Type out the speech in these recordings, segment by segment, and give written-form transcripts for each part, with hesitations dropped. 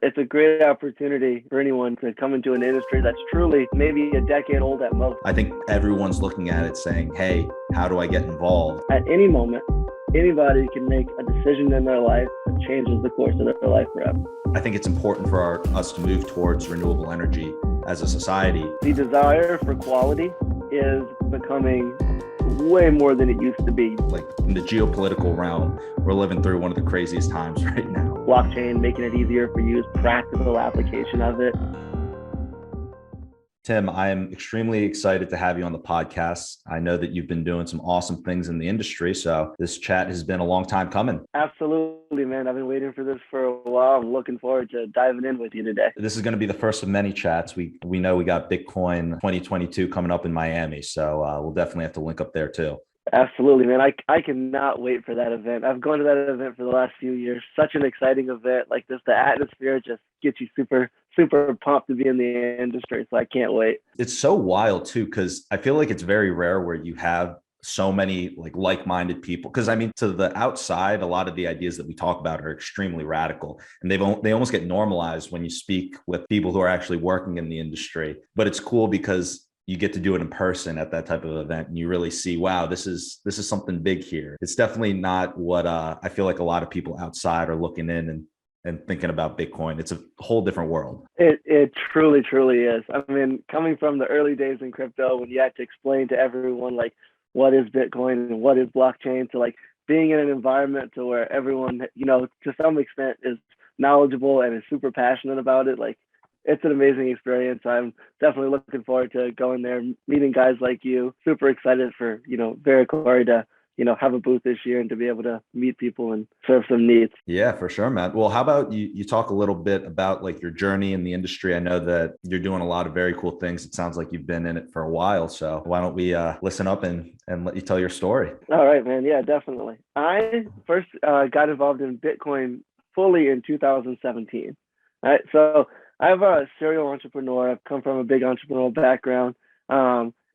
it's a great opportunity for anyone to come into an industry that's truly maybe a decade old at most. I think everyone's looking at it saying, hey, how do I get involved? At any moment, anybody can make a decision in their life that changes the course of their life forever. I think it's important for us to move towards renewable energy as a society. The desire for quality is becoming way more than it used to be. Like in the geopolitical realm, we're living through one of the craziest times right now. Blockchain making it easier for use, practical application of it. Tim, I am extremely excited to have you on the podcast. I know that you've been doing some awesome things in the industry, so this chat has been a long time coming. Absolutely, man. I've been waiting for this for a while. I'm looking forward to diving in with you today. This is going to be the first of many chats. We know we got Bitcoin 2022 coming up in Miami, so we'll definitely have to link up there too. Absolutely, man. I cannot wait for that event. I've gone to that event for the last few years. Such an exciting event. Like just the atmosphere just gets you super pumped to be in the industry. So I can't wait. It's so wild too, because I feel like it's very rare where you have so many like-minded people. Because I mean, to the outside, a lot of the ideas that we talk about are extremely radical, and they almost get normalized when you speak with people who are actually working in the industry. But it's cool because you get to do it in person at that type of event, and you really see, wow, this is something big here. It's definitely not what I feel like a lot of people outside are looking in and thinking about Bitcoin. It's a whole different world. It truly is. I mean, coming from the early days in crypto, when you had to explain to everyone like what is Bitcoin and what is blockchain, to like being in an environment to where everyone, to some extent is knowledgeable and is super passionate about it, like it's an amazing experience. I'm definitely looking forward to going there, meeting guys like you. Super excited for, Verakari to, have a booth this year and to be able to meet people and serve some needs. Yeah, for sure, man. Well, how about you talk a little bit about like your journey in the industry? I know that you're doing a lot of very cool things. It sounds like you've been in it for a while. So why don't we listen up and let you tell your story? All right, man. Yeah, definitely. I first got involved in Bitcoin fully in 2017. All right. So I'm a serial entrepreneur. I've come from a big entrepreneurial background.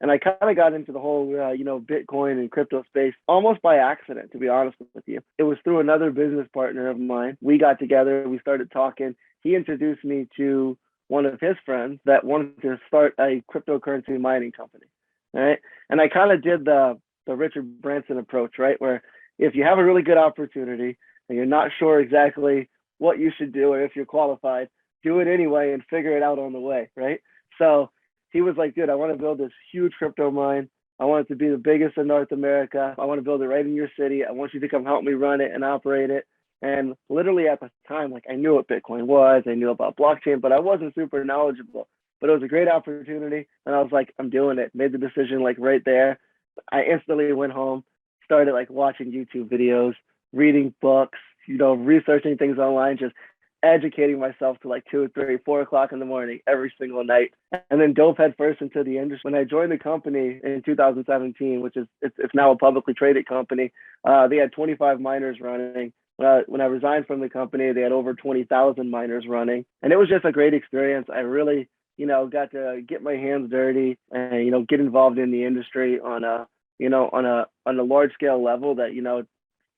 And I kind of got into the whole, Bitcoin and crypto space almost by accident, to be honest with you. It was through another business partner of mine. We got together, we started talking. He introduced me to one of his friends that wanted to start a cryptocurrency mining company, right? And I kind of did the Richard Branson approach, right? Where if you have a really good opportunity and you're not sure exactly what you should do or if you're qualified, do it anyway and figure it out on the way, right? So he was like, dude, I want to build this huge crypto mine. I want it to be the biggest in North America. I want to build it right in your city. I want you to come help me run it and operate it. And literally at the time, like I knew what Bitcoin was, I knew about blockchain, but I wasn't super knowledgeable. But it was a great opportunity. And I was like, I'm doing it. Made the decision like right there. I instantly went home, started like watching YouTube videos, reading books, researching things online, just educating myself to like 2, 3, 4 o'clock in the morning every single night, and then dove headfirst into the industry. When I joined the company in 2017, which is it's now a publicly traded company, they had 25 miners running. When I resigned from the company, they had over 20,000 miners running, and it was just a great experience. I really, got to get my hands dirty and get involved in the industry on a large scale level that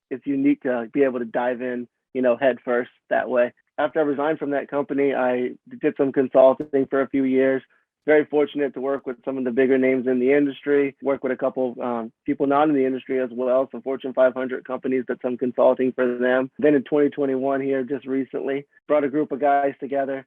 it's unique to be able to dive in head first that way. After I resigned from that company, I did some consulting for a few years. Very fortunate to work with some of the bigger names in the industry, work with a couple people not in the industry as well, some Fortune 500 companies, did some consulting for them. Then in 2021 here, just recently, brought a group of guys together,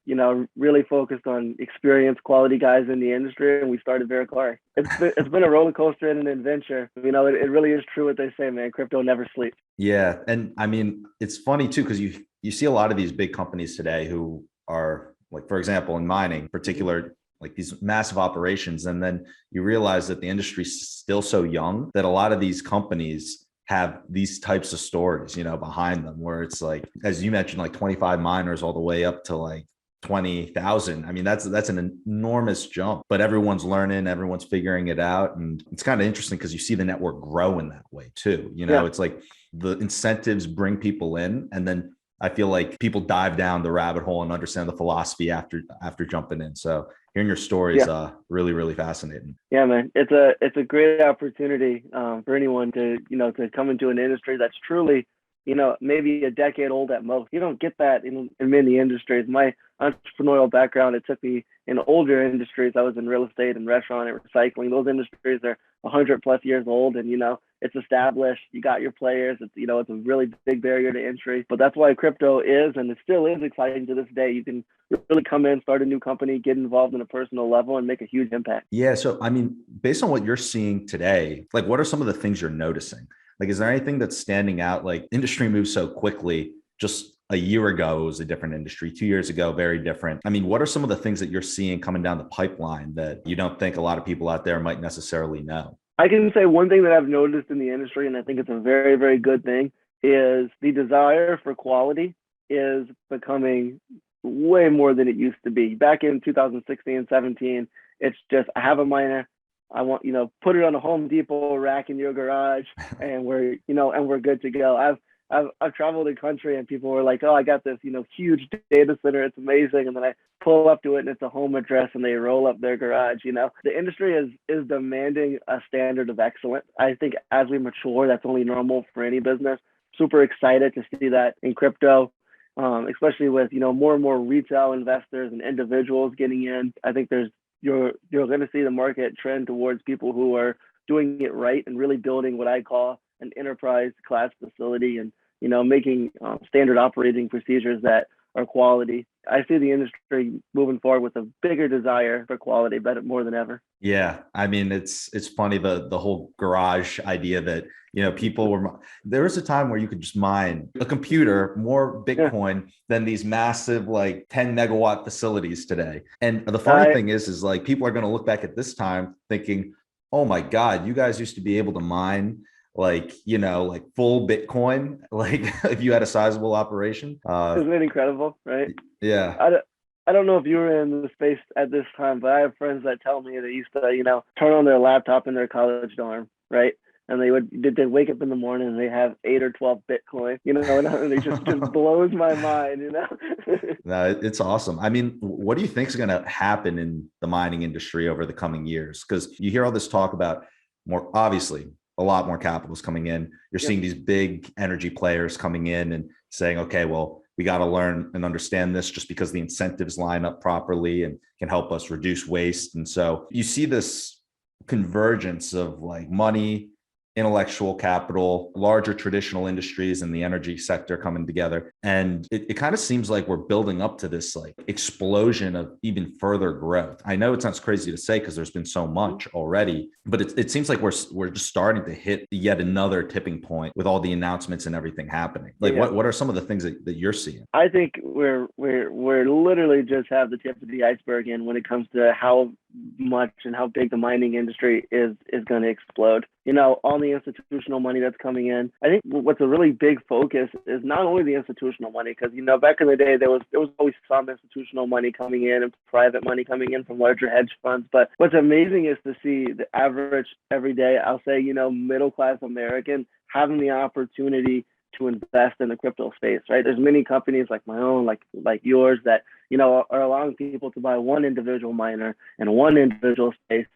really focused on experienced quality guys in the industry, and we started Verakari. It's been a roller coaster and an adventure. It really is true what they say, man. Crypto never sleeps. Yeah. And I mean, it's funny too, because you see a lot of these big companies today who are like, for example, in mining in particular, like these massive operations. And then you realize that the industry is still so young that a lot of these companies have these types of stories, behind them, where it's like, as you mentioned, like 25 miners all the way up to like 20,000. I mean, that's an enormous jump, but everyone's learning, everyone's figuring it out. And it's kind of interesting because you see the network grow in that way too. It's like the incentives bring people in, and then I feel like people dive down the rabbit hole and understand the philosophy after jumping in. So hearing your story is really, really fascinating. Yeah, man, it's a great opportunity for anyone to to come into an industry that's truly maybe a decade old at most. You don't get that in many industries. My entrepreneurial background, it took me in older industries. I was in real estate and restaurant and recycling. Those industries are 100 plus years old, and it's established. You got your players. It's a really big barrier to entry. But that's why crypto is, and it still is, exciting to this day. You can really come in, start a new company, get involved in a personal level, and make a huge impact. Yeah. So, I mean, based on what you're seeing today, like, what are some of the things you're noticing? Like, is there anything that's standing out? Like, industry moves so quickly. Just a year ago, it was a different industry. 2 years ago, very different. I mean, what are some of the things that you're seeing coming down the pipeline that you don't think a lot of people out there might necessarily know? I can say one thing that I've noticed in the industry, and I think it's a very, very good thing, is the desire for quality is becoming way more than it used to be. Back in 2016, 17, it's just, I have a miner. I want, put it on a Home Depot rack in your garage, and we're good to go. I've traveled the country, and people were like, "Oh, I got this, huge data center. It's amazing." And then I pull up to it, and it's a home address, and they roll up their garage. The industry is demanding a standard of excellence. I think as we mature, that's only normal for any business. Super excited to see that in crypto, especially with more and more retail investors and individuals getting in. I think you're going to see the market trend towards people who are doing it right and really building what I call an enterprise class facility, and making standard operating procedures that are quality. I see the industry moving forward with a bigger desire for quality, but more than ever. Yeah, I mean, it's funny, the whole garage idea that people were. There was a time where you could just mine a computer more Bitcoin than these massive, like, 10 megawatt facilities today. And the funny thing is like, people are going to look back at this time thinking, "Oh my God, you guys used to be able to mine like full Bitcoin, like if you had a sizable operation." Isn't it incredible, right? Yeah. I don't know if you were in the space at this time, but I have friends that tell me they used to, turn on their laptop in their college dorm, right? And they'd wake up in the morning and they have 8 or 12 Bitcoin, and it just blows my mind. No, it's awesome. I mean, what do you think is going to happen in the mining industry over the coming years? Because you hear all this talk about, more obviously, a lot more capital is coming in. You're seeing these big energy players coming in and saying, "Okay, well, we got to learn and understand this just because the incentives line up properly and can help us reduce waste." And so you see this convergence of, like, money, intellectual capital, larger traditional industries and the energy sector coming together. And it kind of seems like we're building up to this, like, explosion of even further growth. I know it sounds crazy to say because there's been so much already, but it seems like we're just starting to hit yet another tipping point with all the announcements and everything happening. Like, what are some of the things that you're seeing? I think we're literally just have the tip of the iceberg in when it comes to how much and how big the mining industry is going to explode. All the institutional money that's coming in. I think what's a really big focus is not only the institutional money, because back in the day there was always some institutional money coming in and private money coming in from larger hedge funds. But what's amazing is to see the average everyday, I'll say, middle class American having the opportunity to invest in the crypto space, right? There's many companies like my own, like yours, that are allowing people to buy one individual miner and one individual space.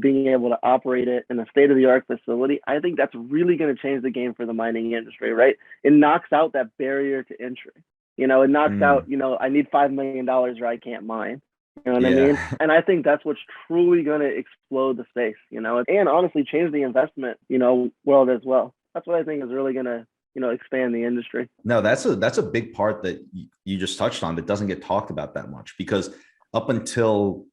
Being able to operate it in a state-of-the-art facility. I think that's really going to change the game for the mining industry, right? It knocks out that barrier to entry. It knocks out, I need $5 million or I can't mine. You know what I mean? And I think that's what's truly going to explode the space, and honestly change the investment, world as well. That's what I think is really going to, expand the industry. No, that's a big part that you just touched on that doesn't get talked about that much, because up until,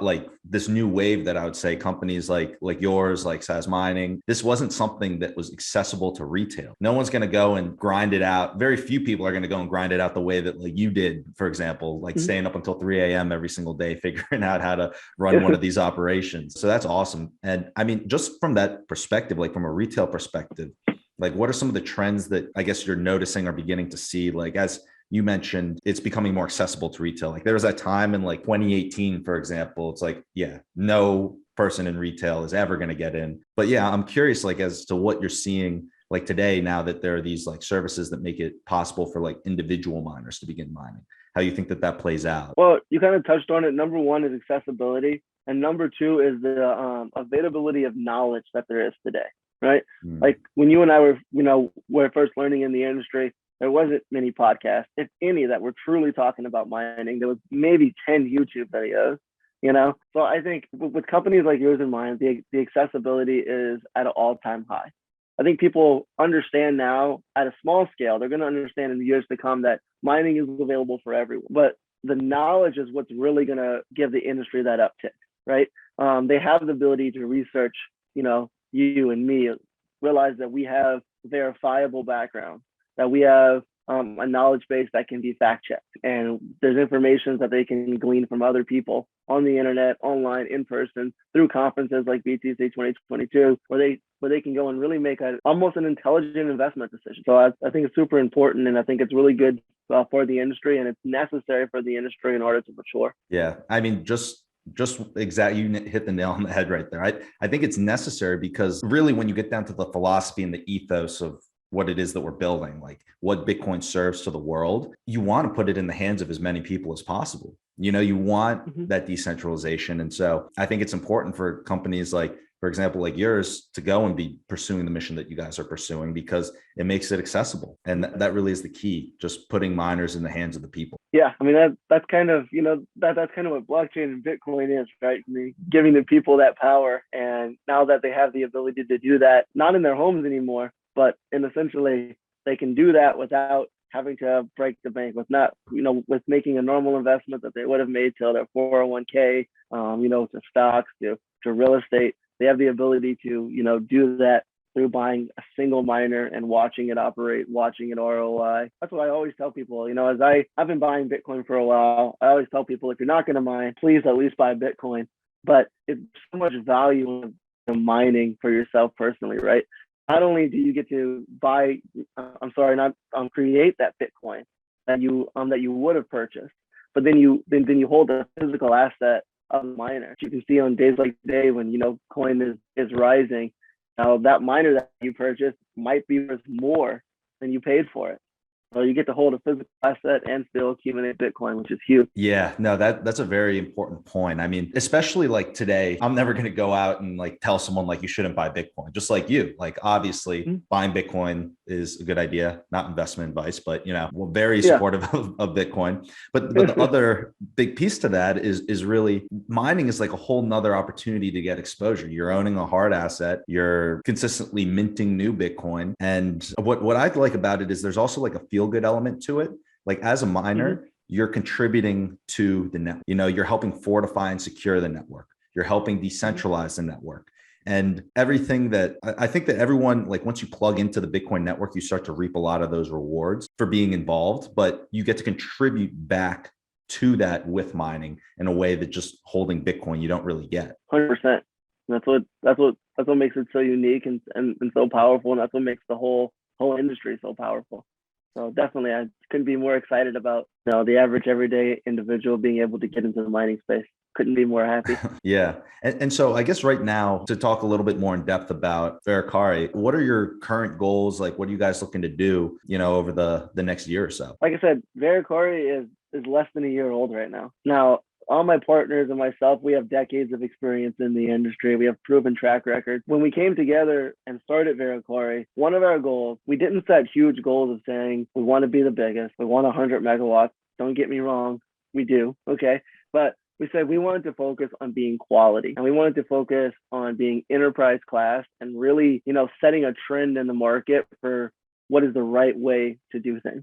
like this new wave that I would say companies like yours, like SAS Mining, this wasn't something that was accessible to retail. No one's going to go and grind it out. Very few people are going to go and grind it out the way that, like, you did, for example, like staying up until 3 a.m. every single day, figuring out how to run one of these operations. So that's awesome. And I mean, just from that perspective, like from a retail perspective, like, what are some of the trends that I guess you're noticing or beginning to see? Like, as you mentioned, it's becoming more accessible to retail. Like, there was that time in like 2018, for example, it's like, no person in retail is ever going to get in. But I'm curious, like, as to what you're seeing like today, now that there are these like services that make it possible for like individual miners to begin mining, how you think that plays out? Well, you kind of touched on it. Number one is accessibility. And number two is the availability of knowledge that there is today. right? Mm. Like when you and I were first learning in the industry, there wasn't many podcasts, if any, that were truly talking about mining. There was maybe 10 YouTube videos, you know? So I think with companies like yours and mine, the accessibility is at an all-time high. I think people understand now at a small scale, they're going to understand in the years to come that mining is available for everyone. But the knowledge is what's really going to give the industry that uptick, right? They have the ability to research, you and me, realize that we have verifiable background, that we have a knowledge base that can be fact checked, and there's information that they can glean from other people on the internet, online, in person, through conferences like BTC 2022, where they can go and really make almost an intelligent investment decision. So I think it's super important, and I think it's really good for the industry, and it's necessary for the industry in order to mature. Yeah, I mean, just exactly, you hit the nail on the head right there. I think it's necessary because really when you get down to the philosophy and the ethos of what it is that we're building, like what Bitcoin serves to the world, you want to put it in the hands of as many people as possible. You want that decentralization. And so I think it's important for companies like, for example, like yours, to go and be pursuing the mission that you guys are pursuing, because it makes it accessible. And that really is the key, just putting miners in the hands of the people. Yeah, I mean, that's kind of, that's kind of what blockchain and Bitcoin is, right? I mean, giving the people that power. And now that they have the ability to do that, not in their homes anymore, but essentially they can do that without having to break the bank, with making a normal investment that they would have made to their 401k, to stocks, to real estate. They have the ability to, do that through buying a single miner and watching it operate, watching it ROI. That's what I always tell people. As I've been buying Bitcoin for a while, I always tell people, if you're not going to mine, please at least buy Bitcoin. But it's so much value in mining for yourself personally, right? Not only do you get to create that Bitcoin that you would have purchased, but then you hold the physical asset of the miner. You can see on days like today when coin is rising. Now that miner that you purchased might be worth more than you paid for it. So you get to hold a physical asset and still accumulate Bitcoin, which is huge. Yeah, no, that's a very important point. I mean, especially like today, I'm never going to go out and like tell someone like you shouldn't buy Bitcoin, just like you. Like obviously buying Bitcoin is a good idea, not investment advice, but we're very supportive of Bitcoin. But the other big piece to that is really mining is like a whole nother opportunity to get exposure. You're owning a hard asset, you're consistently minting new Bitcoin. And what I like about it is there's also like a feel good element to it. Like as a miner, you're contributing to the network. You're helping fortify and secure the network. You're helping decentralize the network. And everything that I think that everyone, like once you plug into the Bitcoin network, you start to reap a lot of those rewards for being involved, but you get to contribute back to that with mining in a way that just holding Bitcoin, you don't really get. 100%. That's what makes it so unique and so powerful. And that's what makes the whole industry so powerful. So definitely, I couldn't be more excited about the average everyday individual being able to get into the mining space. Couldn't be more happy. Yeah. And so I guess right now, to talk a little bit more in depth about Verakari, what are your current goals? Like, what are you guys looking to do, over the next year or so? Like I said, Verakari is less than a year old right now. Now, all my partners and myself, we have decades of experience in the industry. We have proven track record. When we came together and started Verakari, one of our goals, we didn't set huge goals of saying we want to be the biggest. We want 100 megawatts. Don't get me wrong. We do. Okay. But we said we wanted to focus on being quality, and we wanted to focus on being enterprise class and really, setting a trend in the market for what is the right way to do things,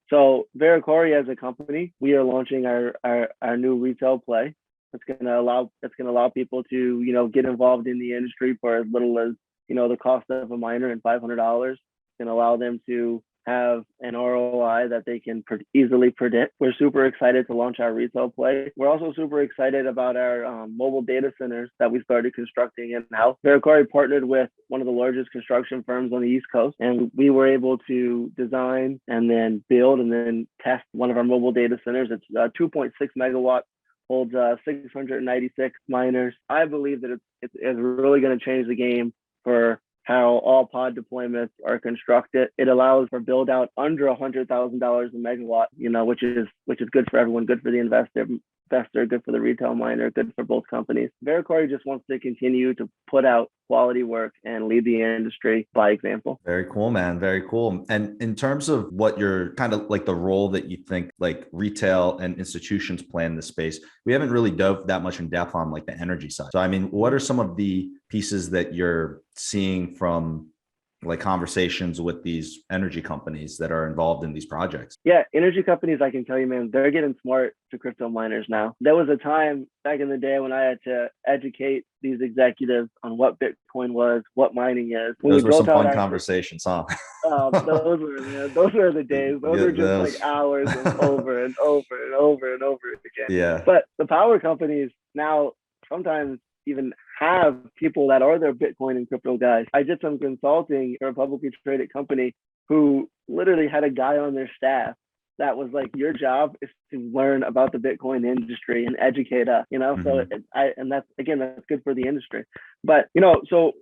So Verakari as a company, we are launching our new retail play. It's gonna allow people to, get involved in the industry for as little as, the cost of a miner and $500. It's gonna allow them to have an ROI that they can easily predict. We're super excited to launch our retail play. We're also super excited about our mobile data centers that we started constructing in-house. Verakari partnered with one of the largest construction firms on the East Coast, and we were able to design and then build and then test one of our mobile data centers. It's 2.6 megawatts, holds 696 miners. I believe that it's really going to change the game for how all pod deployments are constructed. It allows for build out under $100,000 a megawatt, which is good for everyone, good for the investor, good for the retail miner, good for both companies. Verakari just wants to continue to put out quality work and lead the industry by example. Very cool, man. Very cool. And in terms of what you're kind of like the role that you think like retail and institutions play in this space, we haven't really dove that much in depth on like the energy side. So, I mean, what are some of the pieces that you're seeing from like conversations with these energy companies that are involved in these projects? Yeah, energy companies, I can tell you, man, they're getting smart to crypto miners now. There was a time back in the day when I had to educate these executives on what Bitcoin was, what mining is. Those were some fun conversations, huh? Those were the days. Those were just like hours and over and over and over and over again. Yeah. But the power companies now sometimes even have people that are their Bitcoin and crypto guys. I did some consulting for a publicly traded company who literally had a guy on their staff that was like, your job is to learn about the Bitcoin industry and educate us, So that's good for the industry. But, so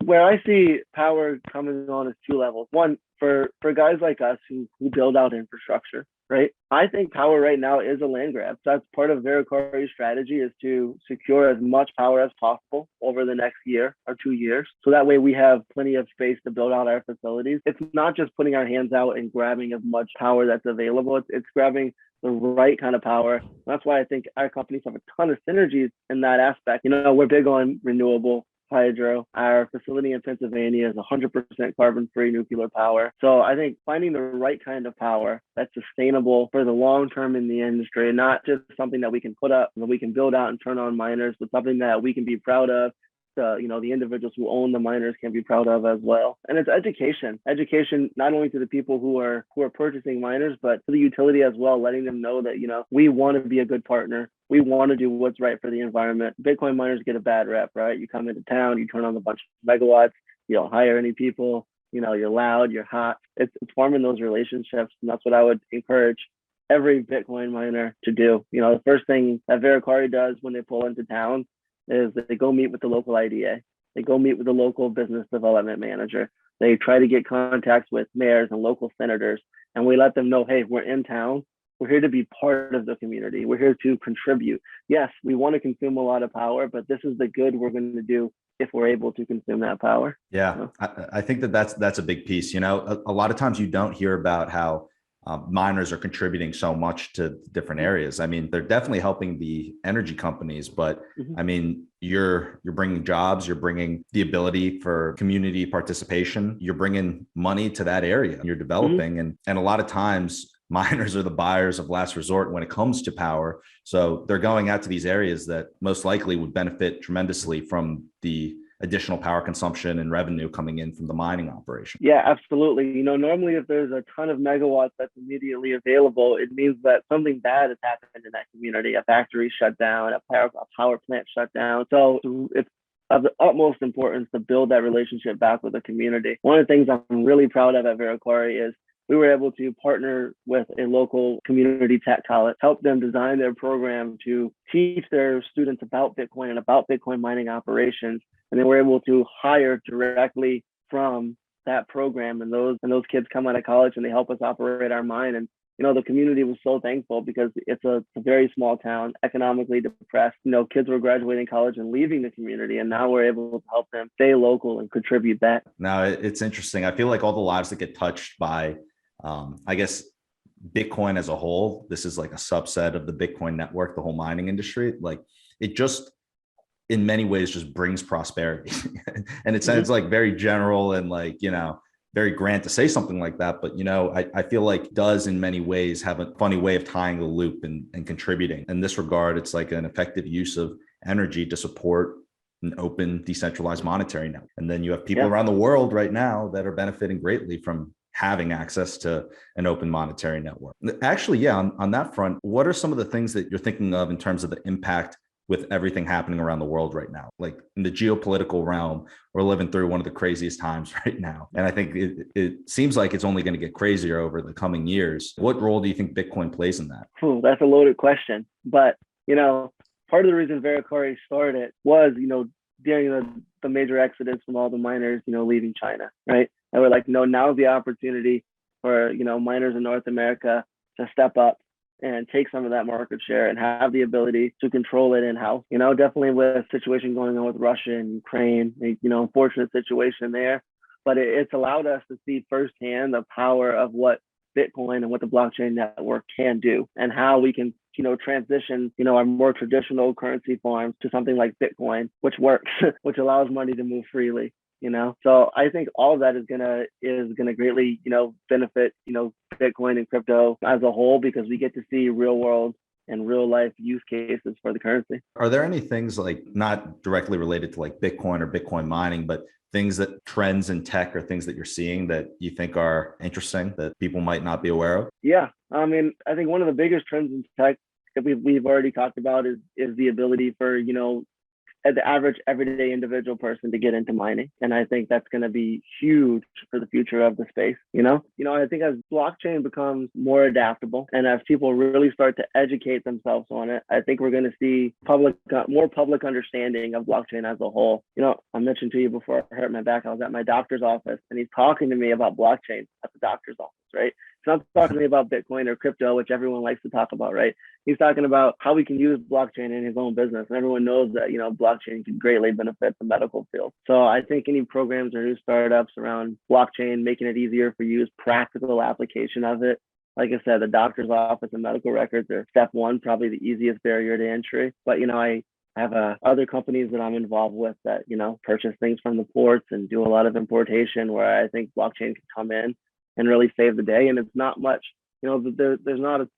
where I see power coming on is two levels. One, for guys like us who build out infrastructure, right? I think power right now is a land grab. So that's part of Verakari's strategy, is to secure as much power as possible over the next year or 2 years. So that way we have plenty of space to build out our facilities. It's not just putting our hands out and grabbing as much power that's available. It's grabbing the right kind of power. That's why I think our companies have a ton of synergies in that aspect. We're big on renewable hydro. Our facility in Pennsylvania is 100% carbon-free nuclear power. So I think finding the right kind of power that's sustainable for the long term in the industry, and not just something that we can put up, that we can build out and turn on miners, but something that we can be proud of. The individuals who own the miners can be proud of as well. And it's education not only to the people who are purchasing miners, but to the utility as well, letting them know that we want to be a good partner. We want to do what's right for the environment. Bitcoin miners get a bad rep, right? You come into town, you turn on a bunch of megawatts, you don't hire any people, you're loud, you're hot. It's forming those relationships, and that's what I would encourage every Bitcoin miner to do. The first thing that Verakari does when they pull into town is that they go meet with the local IDA. They go meet with the local business development manager. They try to get contacts with mayors and local senators, and we let them know, hey, we're in town. We're here to be part of the community. We're here to contribute. Yes, we want to consume a lot of power, but this is the good we're going to do if we're able to consume that power. Yeah, I think that's a big piece. A lot of times you don't hear about how miners are contributing so much to different areas. I mean, they're definitely helping the energy companies, but I mean, you're bringing jobs, you're bringing the ability for community participation, you're bringing money to that area, you're developing, and a lot of times miners are the buyers of last resort when it comes to power. So they're going out to these areas that most likely would benefit tremendously from the additional power consumption and revenue coming in from the mining operation. Yeah, absolutely. Normally if there's a ton of megawatts that's immediately available, it means that something bad has happened in that community. A factory shut down, a power plant shut down. So it's of the utmost importance to build that relationship back with the community. One of the things I'm really proud of at Verakari is we were able to partner with a local community tech college, help them design their program to teach their students about Bitcoin and about Bitcoin mining operations. And then we're able to hire directly from that program. And those kids come out of college and they help us operate our mine. And, the community was so thankful because it's a very small town, economically depressed. Kids were graduating college and leaving the community. And now we're able to help them stay local and contribute back. Now, it's interesting. I feel like all the lives that get touched by I guess Bitcoin as a whole, this is like a subset of the Bitcoin network, the whole mining industry. Like it just, in many ways, just brings prosperity. And it sounds like very general and like, very grand to say something like that. But, I feel like does in many ways have a funny way of tying the loop and contributing. In this regard, it's like an effective use of energy to support an open, decentralized monetary network. And then you have people around the world right now that are benefiting greatly from having access to an open monetary network. Actually, on that front, what are some of the things that you're thinking of in terms of the impact with everything happening around the world right now? Like in the geopolitical realm, we're living through one of the craziest times right now. And I think it seems like it's only going to get crazier over the coming years. What role do you think Bitcoin plays in that? That's a loaded question. But, part of the reason Verakari started was, during the major exodus from all the miners, leaving China, right? And we're like, no, now's the opportunity for, miners in North America to step up and take some of that market share and have the ability to control it in-house. Definitely with the situation going on with Russia and Ukraine, unfortunate situation there. But it's allowed us to see firsthand the power of what Bitcoin and what the blockchain network can do, and how we can, transition, our more traditional currency forms to something like Bitcoin, which works, which allows money to move freely. So I think all of that is gonna greatly, benefit, Bitcoin and crypto as a whole, because we get to see real world and real life use cases for the currency. Are there any things like not directly related to like Bitcoin or Bitcoin mining, but things that trends in tech or things that you're seeing that you think are interesting that people might not be aware of? Yeah. I mean, I think one of the biggest trends in tech that we've already talked about is the ability for, the average everyday individual person to get into mining. And I think that's going to be huge for the future of the space. I think as blockchain becomes more adaptable and as people really start to educate themselves on it, I think we're going to see more public understanding of blockchain as a whole. I mentioned to you before I hurt my back, I was at my doctor's office and he's talking to me about blockchain at the doctor's office, right? He's not talking to me about Bitcoin or crypto, which everyone likes to talk about, right? He's talking about how we can use blockchain in his own business. And everyone knows that, blockchain can greatly benefit the medical field. So I think any programs or new startups around blockchain, making it easier for use, practical application of it. Like I said, the doctor's office and medical records are step one, probably the easiest barrier to entry. But, I have other companies that I'm involved with that, purchase things from the ports and do a lot of importation, where I think blockchain can come in and really save the day. And it's not much, there's not a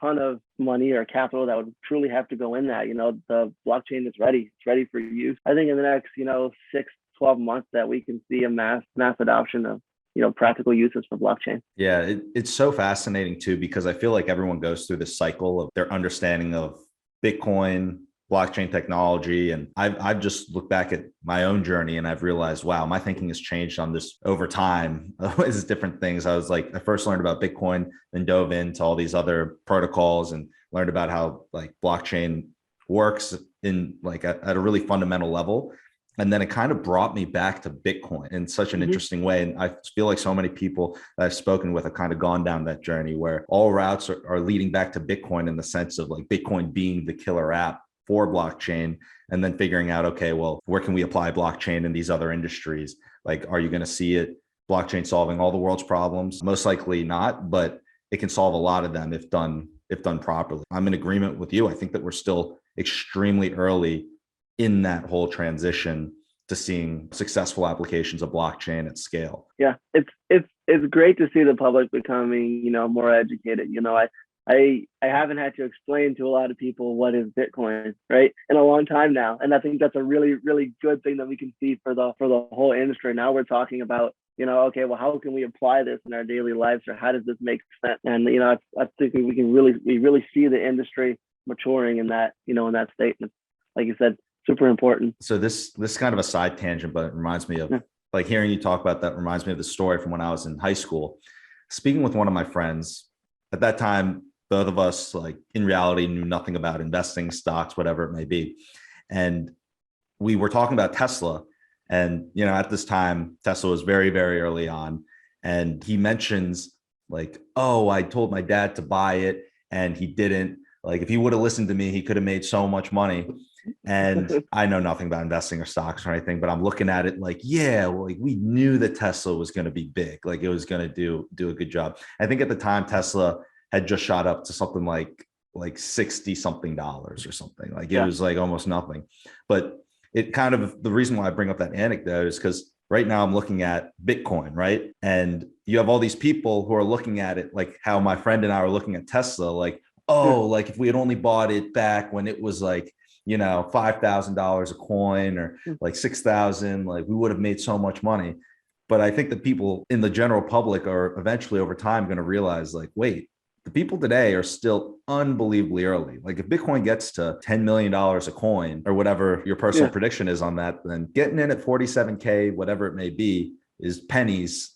ton of money or capital that would truly have to go in that. The blockchain is ready. It's ready for use. I think in the next, 6-12 months that we can see a mass adoption of, practical uses for blockchain. Yeah, it's so fascinating too, because I feel like everyone goes through this cycle of their understanding of Bitcoin, blockchain technology. And I've just looked back at my own journey and I've realized, wow, my thinking has changed on this over time. It's different things. I first learned about Bitcoin, then dove into all these other protocols and learned about how like blockchain works in like at a really fundamental level. And then it kind of brought me back to Bitcoin in such an interesting way. And I feel like so many people that I've spoken with have kind of gone down that journey where all routes are leading back to Bitcoin, in the sense of like Bitcoin being the killer app for blockchain, and then figuring out, okay, well, where can we apply blockchain in these other industries? Like, are you going to see it blockchain solving all the world's problems? Most likely not, but it can solve a lot of them if done properly. I'm in agreement with you. I think that we're still extremely early in that whole transition to seeing successful applications of blockchain at scale. Yeah, it's great to see the public becoming, more educated. I haven't had to explain to a lot of people what is Bitcoin, right, in a long time now. And I think that's a really, really good thing that we can see for the whole industry. Now we're talking about, okay, well, how can we apply this in our daily lives, or how does this make sense? And, I think we really see the industry maturing in that, in that statement. Like you said, super important. So this is kind of a side tangent, but it reminds me of like hearing you talk about that reminds me of the story from when I was in high school. Speaking with one of my friends at that time, both of us, like in reality, knew nothing about investing, stocks, whatever it may be. And we were talking about Tesla. And, at this time, Tesla was very, very early on. And he mentions like, oh, I told my dad to buy it and he didn't. Like, if he would have listened to me, he could have made so much money. And I know nothing about investing or stocks or anything, but I'm looking at it like, yeah, well, like we knew that Tesla was going to be big. Like it was going to do a good job. I think at the time, Tesla had just shot up to something like 60 something dollars or something. Like it was like almost nothing. But it kind of, the reason why I bring up that anecdote is because right now I'm looking at Bitcoin, right? And you have all these people who are looking at it like how my friend and I are looking at Tesla, like, oh, like if we had only bought it back when it was like, $5,000 a coin or like 6,000, like we would have made so much money. But I think that people in the general public are eventually over time going to realize like, wait, the people today are still unbelievably early. Like if Bitcoin gets to $10 million a coin or whatever your personal prediction is on that, then getting in at 47K, whatever it may be, is pennies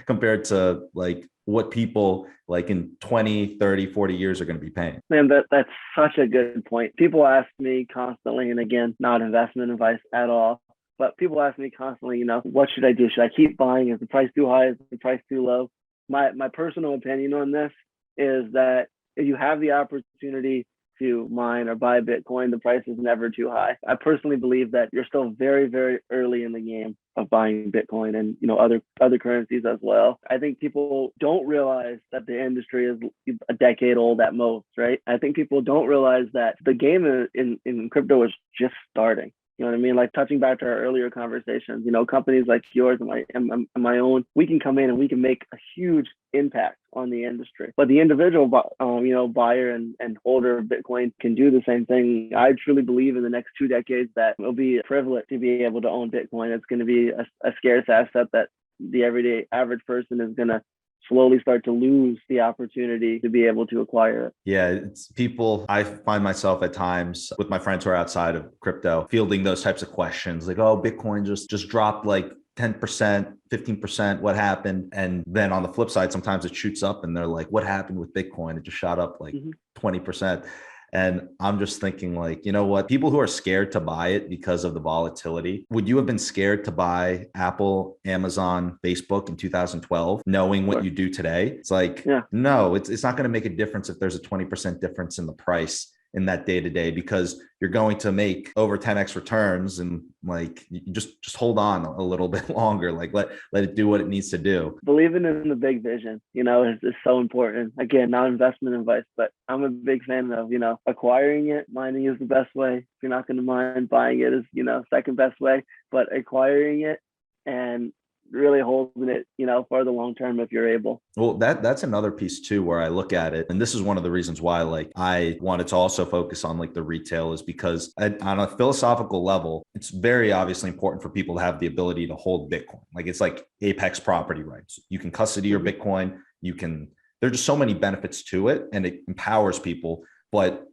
compared to like what people like in 20, 30, 40 years are going to be paying. Man, that's such a good point. People ask me constantly, and again, not investment advice at all, But people ask me constantly, what should I do? Should I keep buying? Is the price too high? Is the price too low? My personal opinion on this is that if you have the opportunity to mine or buy Bitcoin, the price is never too high. I personally believe that you're still very, very early in the game of buying Bitcoin and other currencies as well. I think people don't realize that the industry is a decade old at most, right? I think people don't realize that the game in crypto is just starting. You know what I mean? Like touching back to our earlier conversations, companies like yours and my own, we can come in and we can make a huge impact on the industry. But the individual, buyer and holder of Bitcoin can do the same thing. I truly believe in the next 2 decades that it'll be a privilege to be able to own Bitcoin. It's going to be a scarce asset that the everyday average person is going to slowly start to lose the opportunity to be able to acquire it. Yeah, it's people. I find myself at times with my friends who are outside of crypto fielding those types of questions like, oh, Bitcoin just dropped like 10%, 15%, what happened? And then on the flip side, sometimes it shoots up and they're like, what happened with Bitcoin? It just shot up like 20%. And I'm just thinking like, you know what? People who are scared to buy it because of the volatility, would you have been scared to buy Apple, Amazon, Facebook in 2012, knowing what you do today? It's like, no, it's not going to make a difference if there's a 20% difference in the price in that day to day, because you're going to make over 10x returns, and like you just hold on a little bit longer, like let it do what it needs to do. Believing in the big vision, is so important. Again, not investment advice, but I'm a big fan of, acquiring it. Mining is the best way. If you're not going to mine, buying it is, second best way, but acquiring it and really holding it, for the long term if you're able. Well, that's another piece too, where I look at it. And this is one of the reasons why like I wanted to also focus on like the retail, is because on a philosophical level, it's very obviously important for people to have the ability to hold Bitcoin. Like it's like apex property rights. You can custody your Bitcoin. There's just so many benefits to it, and it empowers people, but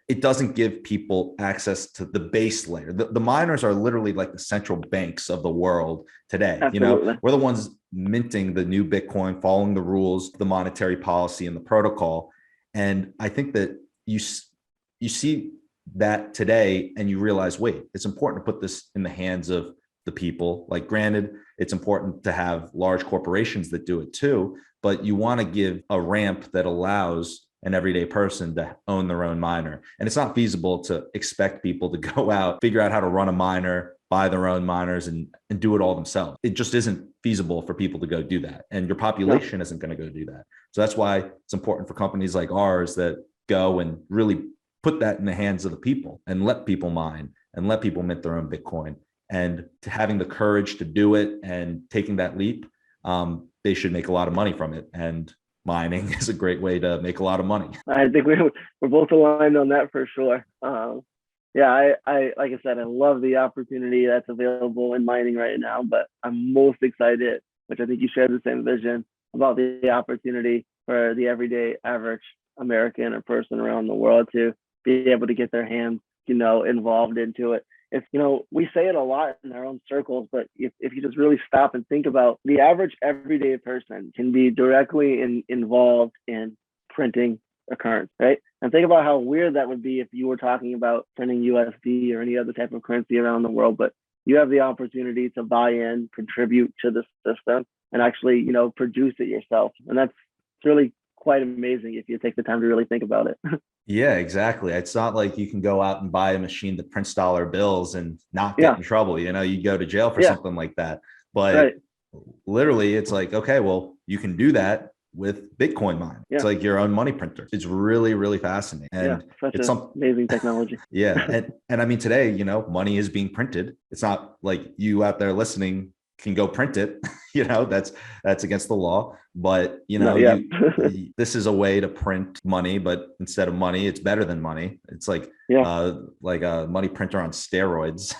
it doesn't give people access to the base layer. The miners are literally like the central banks of the world today. Absolutely. We're the ones minting the new Bitcoin, following the rules, the monetary policy and the protocol. And I think that you see that today and you realize, wait, it's important to put this in the hands of the people. Like granted, it's important to have large corporations that do it too, but you want to give a ramp that allows an everyday person to own their own miner. And it's not feasible to expect people to go out, figure out how to run a miner, buy their own miners and do it all themselves. It just isn't feasible for people to go do that. And your population isn't going to go do that. So that's why it's important for companies like ours that go and really put that in the hands of the people and let people mine and let people mint their own Bitcoin. And to having the courage to do it and taking that leap, they should make a lot of money from it. And mining is a great way to make a lot of money. I think we're both aligned on that for sure. I like I said, I love the opportunity that's available in mining right now, but I'm most excited, which I think you share the same vision, about the opportunity for the everyday average American or person around the world to be able to get their hands, involved into it. It's, we say it a lot in our own circles, but if you just really stop and think about the average everyday person can be directly involved in printing a currency, right? And think about how weird that would be if you were talking about printing USD or any other type of currency around the world, but you have the opportunity to buy in, contribute to the system, and actually, produce it yourself. And that's really quite amazing if you take the time to really think about it. Yeah, exactly. It's not like you can go out and buy a machine that prints dollar bills and not get in trouble. You go to jail for something like that. But literally it's like, okay, well, you can do that with Bitcoin mine. It's like your own money printer. It's really, really fascinating. And it's some amazing technology. And I mean, today, money is being printed. It's not like you out there listening can go print it, that's against the law, but this is a way to print money, but instead of money, it's better than money. It's like a money printer on steroids,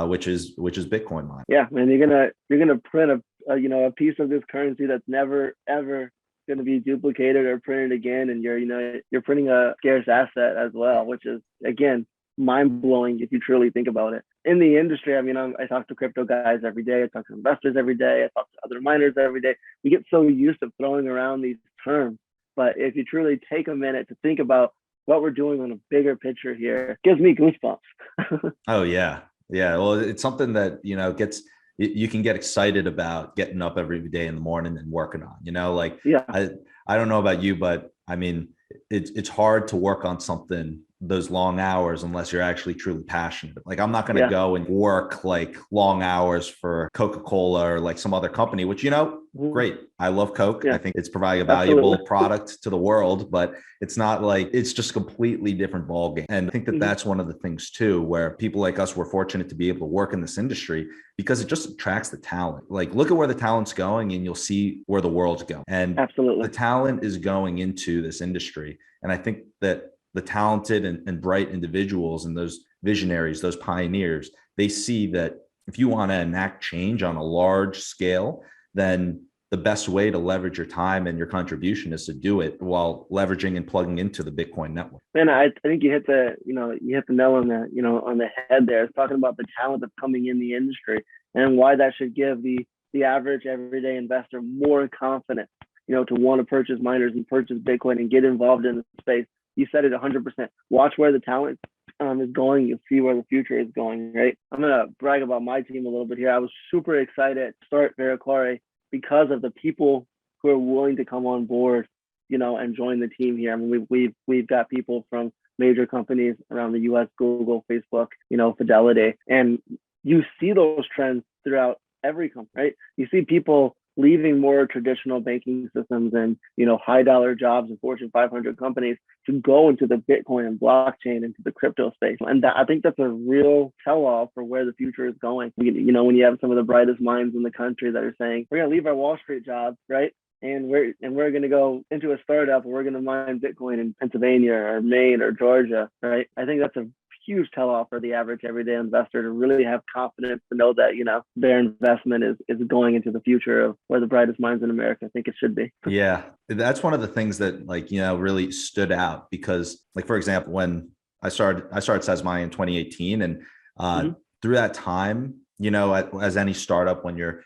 which is Bitcoin mine. Yeah, man, you're gonna print a piece of this currency that's never ever going to be duplicated or printed again, and you're printing a scarce asset as well, which is again mind-blowing if you truly think about it. In the industry, I mean, I talk to crypto guys every day. I talk to investors every day. I talk to other miners every day. We get so used to throwing around these terms, but if you truly take a minute to think about what we're doing on a bigger picture here, it gives me goosebumps. Oh yeah, Yeah. Well, it's something that, you can get excited about getting up every day in the morning and working on, like Yeah. I don't know about you, but I mean, it's hard to work on something those long hours unless you're actually truly passionate. Like I'm not going to Yeah. go and work like long hours for Coca-Cola or like some other company, which, Mhm. great. I love Coke. I Yeah. think it's providing a Absolutely. valuable product to the world, but it's not like it's just a completely different ballgame. And I think that Mhm. that's one of the things too, where people like us were fortunate to be able to work in this industry because it just attracts the talent. Like look at where the talent's going and you'll see where the world's going. And the Absolutely. talent is going into this industry. And I think that the talented and bright individuals and those visionaries, those pioneers, they see that if you want to enact change on a large scale, then the best way to leverage your time and your contribution is to do it while leveraging and plugging into the Bitcoin network. Man, I think you hit the nail on the head there. It's talking about the talent that's coming in the industry and why that should give the average everyday investor more confidence, to want to purchase miners and purchase Bitcoin and get involved in the space. You said it 100%. Watch where the talent is going. You'll see where the future is going, right? I'm going to brag about my team a little bit here. I was super excited to start Verakari because of the people who are willing to come on board, and join the team here. I mean, we've got people from major companies around the U.S., Google, Facebook, Fidelity, and you see those trends throughout every company, right? You see people leaving more traditional banking systems and high dollar jobs in Fortune 500 companies to go into the Bitcoin and blockchain, into the crypto space. And I think that's a real tell-all for where the future is going. When you have some of the brightest minds in the country that are saying, we're going to leave our Wall Street jobs, right? And we're going to go into a startup and we're going to mine Bitcoin in Pennsylvania or Maine or Georgia, right? I think that's a huge tell-off for the average everyday investor to really have confidence to know that their investment is going into the future of where the brightest minds in America think it should be. Yeah, that's one of the things that really stood out because like for example, when I started Sasmai in 2018, and Mm-hmm. through that time, as any startup, when you're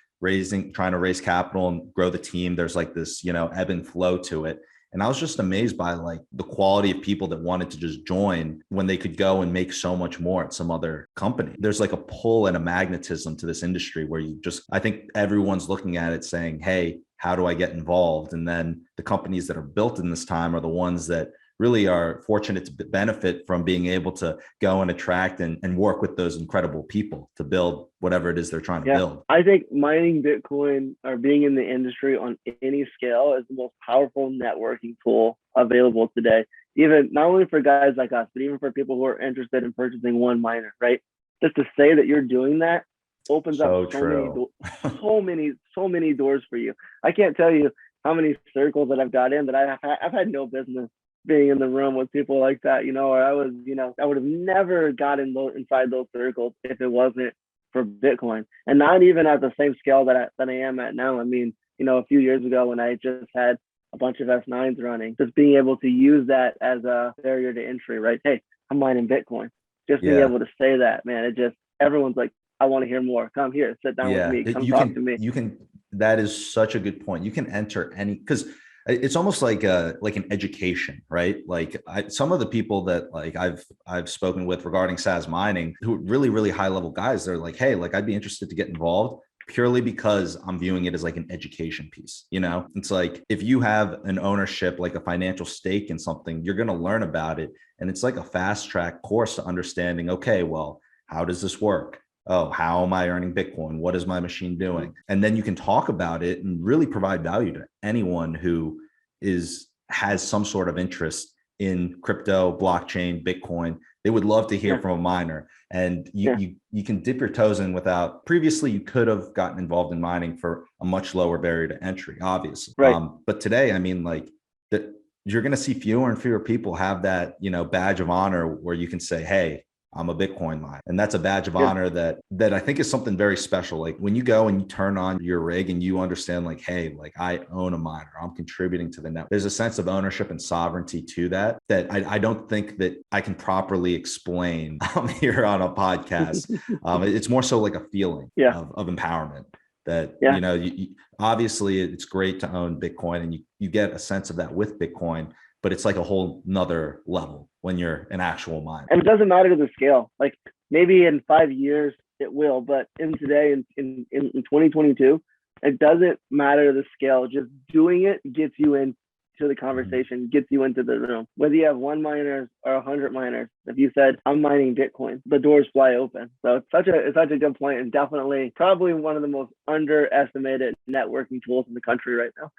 trying to raise capital and grow the team, there's like this ebb and flow to it. And I was just amazed by like the quality of people that wanted to just join when they could go and make so much more at some other company. There's like a pull and a magnetism to this industry where I think everyone's looking at it saying, hey, how do I get involved? And then the companies that are built in this time are the ones that really are fortunate to benefit from being able to go and attract and work with those incredible people to build whatever it is they're trying to build. I think mining Bitcoin or being in the industry on any scale is the most powerful networking tool available today. Even not only for guys like us, but even for people who are interested in purchasing one miner, right? Just to say that you're doing that opens up so many doors for you. I can't tell you how many circles that I've got in that I've had no business being in the room with people like that, or I would have never gotten inside those circles if it wasn't for Bitcoin, and not even at the same scale that I am at now. I mean, a few years ago when I just had a bunch of S9s running, just being able to use that as a barrier to entry, right? Hey, I'm mining Bitcoin. Just being able to say that, man, everyone's like, I want to hear more. Come here, sit down with me, come talk to me. That is such a good point. You can enter because it's almost like an education, right? Like some of the people that like I've spoken with regarding SAS mining, who are really, really high level guys, they're like, hey, like I'd be interested to get involved purely because I'm viewing it as like an education piece. It's like if you have an ownership, like a financial stake in something, you're going to learn about it. And it's like a fast track course to understanding, okay, well, how does this work? Oh, how am I earning Bitcoin? What is my machine doing? And then you can talk about it and really provide value to anyone who has some sort of interest in crypto, blockchain, Bitcoin. They would love to hear from a miner. And you can dip your toes in without. Previously, you could have gotten involved in mining for a much lower barrier to entry, obviously. Right. But today, I mean, like that, you're going to see fewer and fewer people have that, badge of honor where you can say, hey, I'm a Bitcoin miner. And that's a badge of honor that I think is something very special. Like when you go and you turn on your rig and you understand like, hey, like I own a miner, I'm contributing to the network. There's a sense of ownership and sovereignty to that I don't think that I can properly explain here on a podcast. It's more so like a feeling of empowerment that, obviously it's great to own Bitcoin and you get a sense of that with Bitcoin, but it's like a whole nother level when you're an actual miner. And it doesn't matter the scale. Like Maybe in 5 years it will, but in today, in 2022, it doesn't matter the scale. Just doing it gets you into the conversation, gets you into the room. Whether you have 1 miner or 100 miners, if you said I'm mining Bitcoin, the doors fly open. So it's such a good point, and definitely probably one of the most underestimated networking tools in the country right now.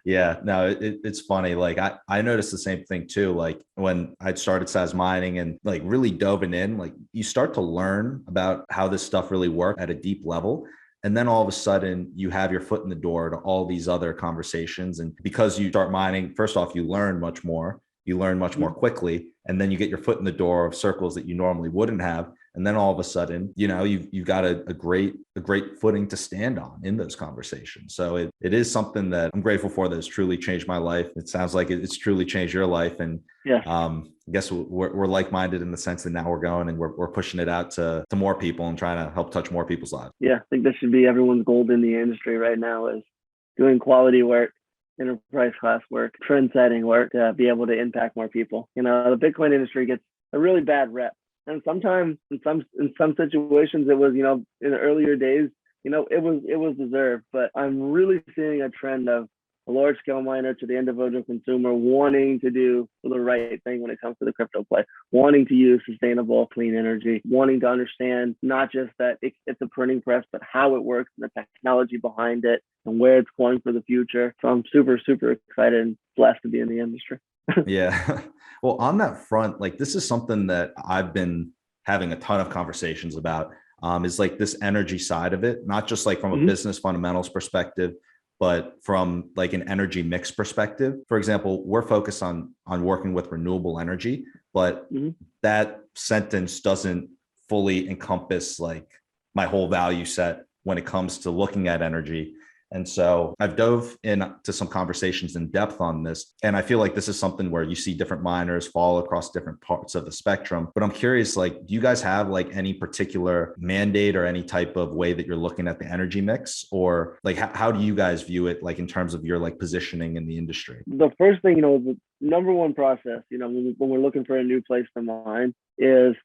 Yeah. No, it's funny. Like I noticed the same thing too. Like when I started size mining and like really dove in, like you start to learn about how this stuff really works at a deep level. And then all of a sudden you have your foot in the door to all these other conversations. And because you start mining, first off, you learn much more quickly. And then you get your foot in the door of circles that you normally wouldn't have. And then all of a sudden, you've got a great footing to stand on in those conversations. So it is something that I'm grateful for that has truly changed my life. It sounds like it's truly changed your life. And yeah, I guess we're like-minded in the sense that now we're going and we're pushing it out to more people and trying to help touch more people's lives. Yeah, I think that should be everyone's goal in the industry right now, is doing quality work, enterprise class work, trend setting work to be able to impact more people. The Bitcoin industry gets a really bad rep. And sometimes in some situations it was, in the earlier days, it was deserved. But I'm really seeing a trend of a large scale miner to the individual consumer wanting to do the right thing when it comes to the crypto play, wanting to use sustainable, clean energy, wanting to understand not just that it's a printing press, but how it works and the technology behind it and where it's going for the future. So I'm super, super excited and blessed to be in the industry. Yeah. Well, on that front, like this is something that I've been having a ton of conversations about, is like this energy side of it, not just like from a business fundamentals perspective, but from like an energy mix perspective. For example, we're focused on working with renewable energy, but that sentence doesn't fully encompass like my whole value set when it comes to looking at energy. And so I've dove into some conversations in depth on this. And I feel like this is something where you see different miners fall across different parts of the spectrum. But I'm curious, like, do you guys have like any particular mandate or any type of way that you're looking at the energy mix? Or like, how do you guys view it, like in terms of your like positioning in the industry? The first thing, the number one process, when we're looking for a new place to mine is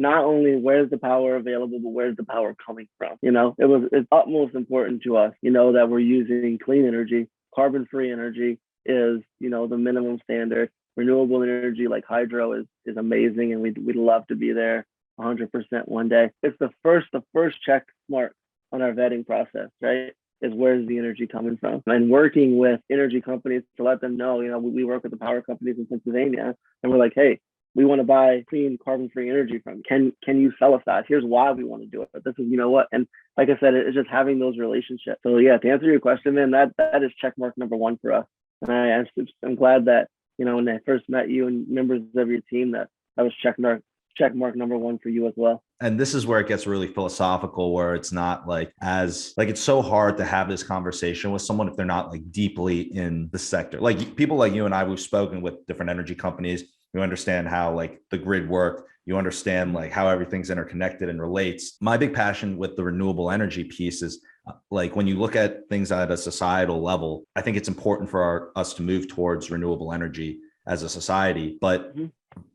not only where's the power available, but where's the power coming from? It's utmost important to us, that we're using clean energy. Carbon-free energy is, the minimum standard. Renewable energy like hydro is amazing, and we'd love to be there 100% one day. It's the first check mark on our vetting process, right? Is where's the energy coming from? And working with energy companies to let them know, we work with the power companies in Pennsylvania, and we're like, hey, we want to buy clean carbon-free energy from. Can you sell us that? Here's why we want to do it. But this is, what. And like I said, it's just having those relationships. So yeah, to answer your question, man, that is check mark number one for us. And I'm glad that, when I first met you and members of your team, that was check mark number one for you as well. And this is where it gets really philosophical, where it's not like it's so hard to have this conversation with someone if they're not like deeply in the sector. Like people like you and I, we've spoken with different energy companies. You understand how like the grid work, you understand like how everything's interconnected and relates. My big passion with the renewable energy piece is like when you look at things at a societal level, I think it's important for us to move towards renewable energy as a society. But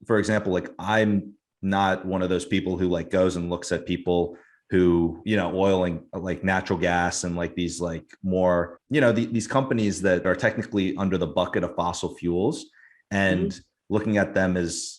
for example, like I'm not one of those people who like goes and looks at people who, oiling like natural gas and like these like more, these companies that are technically under the bucket of fossil fuels and looking at them as,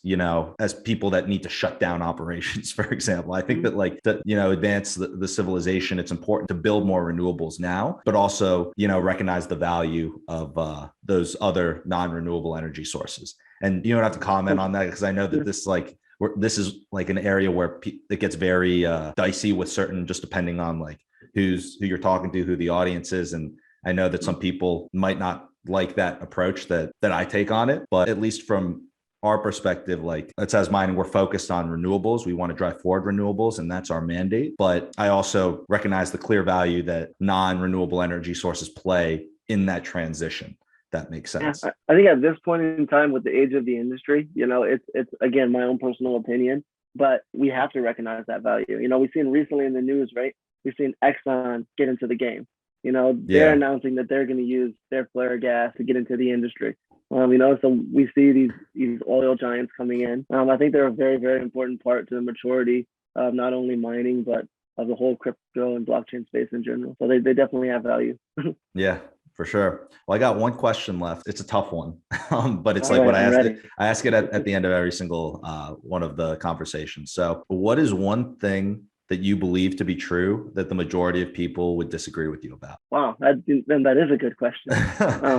as people that need to shut down operations, for example. I think that like to, advance the civilization, it's important to build more renewables now, but also, recognize the value of those other non-renewable energy sources. And you don't have to comment on that because I know that this is like an area where it gets very dicey with certain, just depending on like who you're talking to, who the audience is. And I know that some people might not like that approach that I take on it, but at least from our perspective, like it says mining, we're focused on renewables. We want to drive forward renewables, and that's our mandate. But I also recognize the clear value that non-renewable energy sources play in that transition. That makes sense. Yeah, I think at this point in time, with the age of the industry, it's again my own personal opinion, but we have to recognize that value. We've seen recently in the news, right? We've seen Exxon get into the game. They're announcing that they're going to use their flare gas to get into the industry. So we see these oil giants coming in. I think they're a very, very important part to the maturity of not only mining, but of the whole crypto and blockchain space in general. So they definitely have value. Yeah, for sure. Well, I got one question left. It's a tough one, but it's All like right, what I I'm ask ready. it. I ask it at the end of every single one of the conversations. So, what is one thing that you believe to be true that the majority of people would disagree with you about? Wow, that is a good question.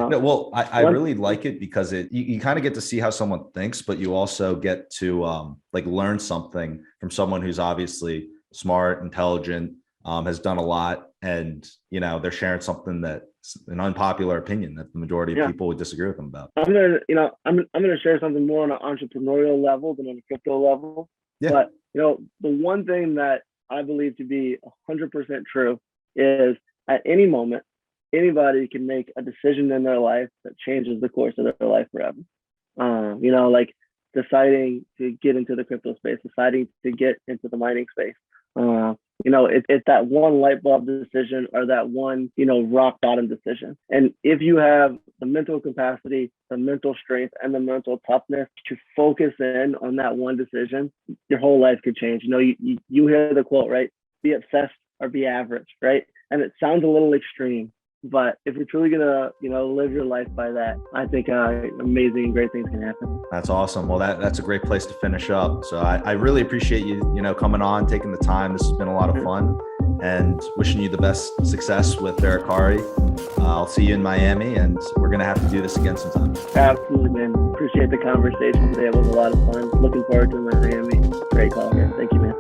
No, well, I One, really like it because you kind of get to see how someone thinks, but you also get to like learn something from someone who's obviously smart, intelligent, has done a lot, and they're sharing something that's an unpopular opinion that the majority of yeah, people would disagree with them about. I'm gonna share something more on an entrepreneurial level than on a crypto level. Yeah. But the one thing that I believe to be 100% true is at any moment, anybody can make a decision in their life that changes the course of their life forever. Like deciding to get into the crypto space, deciding to get into the mining space. It's that one light bulb decision or that one, rock bottom decision. And if you have the mental capacity, the mental strength, and the mental toughness to focus in on that one decision, your whole life could change. You hear the quote, right? Be obsessed or be average, right? And it sounds a little extreme, but if you're truly gonna, live your life by that, I think amazing and great things can happen. That's awesome. Well, that's a great place to finish up. So I really appreciate you, coming on, taking the time. This has been a lot of fun, and wishing you the best success with Verakari. I'll see you in Miami, and we're gonna have to do this again sometime. Absolutely, man. Appreciate the conversation today. It was a lot of fun. Looking forward to Miami. Great call, man. Thank you, man.